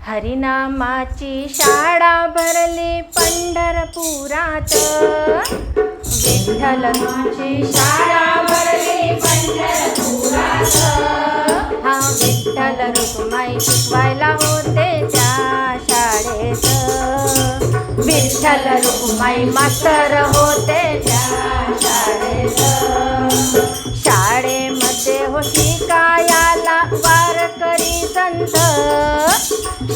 हरिनामाची शाळा भरली पंढरपुरात, विठ्ठलची शाळा भरली पंढरपुरात. हा विठ्ठल रुक्माई शिकवायला होते त्या शाळेत, विठ्ठल रुक्माई मास्तर होते त्या शाळेत. शाळेमध्ये हो शिकायाला वारकरी संत,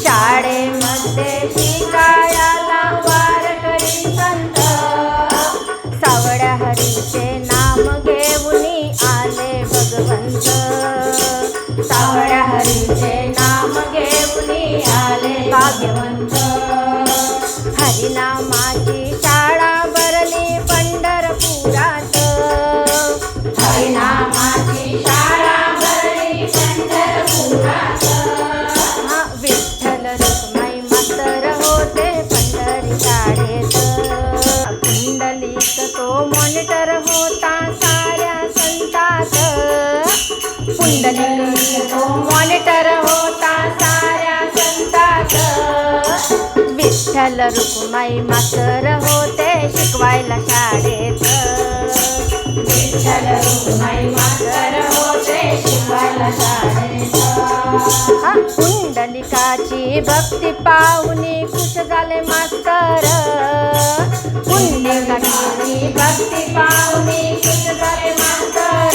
शाळेमध्ये शिकायाला वारकरी संत. सावड्या हरीचे नाम घेऊनी आले भगवंत, सावड्या हरीचे नाम घेऊनी आले भाग्यवंत. हरिनामाची शाळा भरली पंढरपुरात, हरिनामाची शाळा भरली पंढरपुरात. हा विठ्ठल रुक्माई मास्तर होते पंढरी शाळेत, पुंडलिक तो मॉनिटर होता साऱ्या संतात, पुंडलिक तो मॉनिटर होता साऱ्या संतात. विठ्ठल रुक्माई मास्तर होते शिकवायला शाळेत, विठ्ठल रुक्माई मास्तर होते शिकवायला शाळेत. पुंडलिकाची भक्ती पाहुनी खुश झाले मास्तर, पुंडलिकाची भक्ती पाहुनी खुश झाले मास्तर.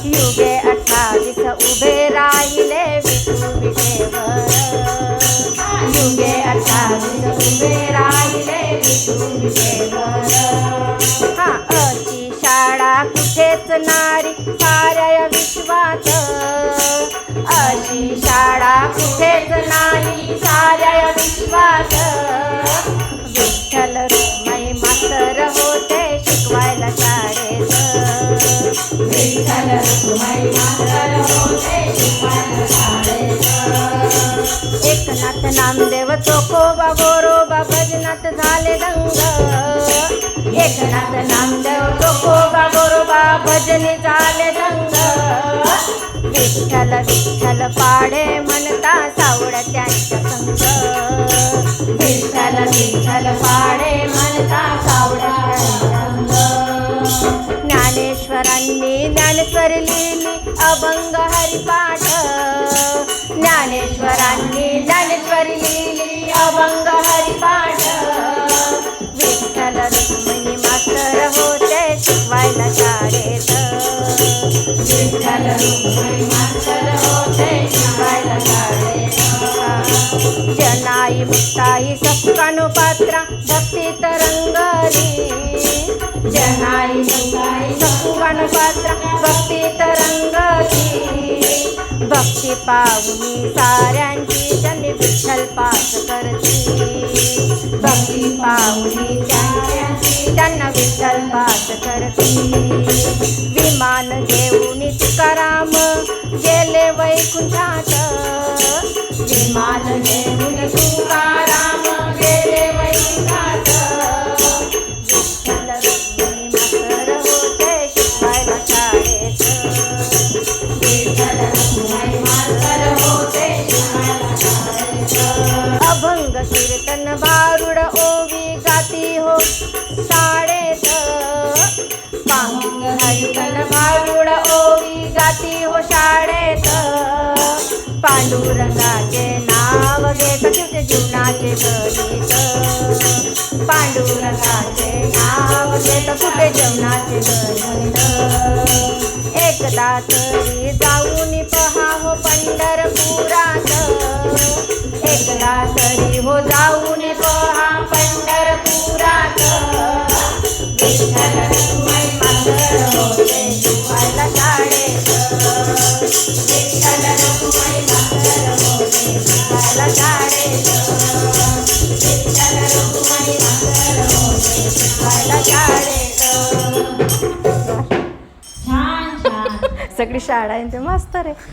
युगे 28 उभे राहिले विठू विठेवर, युगे 28 उभे राहिले विठू विठेवर. हा अशी शाळा कुठेच नारी साऱ्या विश्वात, अशी शाळा कुठेच नाही साऱ्या विश्वात. विठ्ठल रुक्माई मास्तर होते शिकवायला शाळेत, विठ्ठल रुक्माई मास्तर होते शिकवायला शाळेत. एकनाथ नामदेव चोखोबा गोरोबा भजनात झाले दंग, एकनाथ नामदेव चोखोबा गोरोबा भजनी झाले दंग. विठ्ठल विठ्ठल पाडे म्हणता सावड्या त्यांच्या संग, विठ्ठल विठ्ठल पाडे म्हणता सावड्या त्यांच्या संग. ज्ञानेश्वरांनी ज्ञानेश्वरी लिहिली अभंग हरिपाठ, ज्ञानेश्वरांनी ज्ञानेश्वरी लिहिली अभंग हरिपाठ. विठ्ठल रुक्मिणी मास्तर होते शिकवायला शाळेत, विठ्ठल रुक्मिणी मास्तर होते शिकवायला शाळेत. जनाई मुक्ताई सत्कानुपात्रा भक्तीत रंगली, जनाई मुक्ताई सत्कानुपात्रा भक्तीत रंगली. भक्ती पाहुनी साऱ्यांची त्यांनी विठ्ठल पास करती, भक्ती पाहुनी त्यांची त्यांना विठ्ठल पास करती. विमान घेऊन तुकाराम गेले वैकुंठात, विमान घेऊन तुकाराम गेले वैकुंठात. विठ्ठल रुक्मिणी मास्तर होते शिकवायला शाळेत, विठ्ठल रुक्मिणी मास्तर होते शिकवायला शाळेत. अभंग कीर्तन भारुड ओवी गाती हो शाळेत, कीर्तन भारुड ओवी गाती हो शाळेत. पांडुरंगाचे नाव घेत तुझे जीवनाचे गणित, पांडुरंगाचे नाव घेत कुठे जीवनाचे गणित. एकदा तरी जाऊन पहा हो पंढरपुरात, एकदा तरी हो जाऊन पहा पंढरपुरात. विठ्ठल रुक्माई मास्तर होते शिकवायला शाळेत, विठ्ठल रुक्माई मास्तर होते शिकवायला शाळेत, विठ्ठल रुक्माई मास्तर होते शिकवायला शाळेत. छान छान. सगळी शाळा आहे ते मास्तर आहे.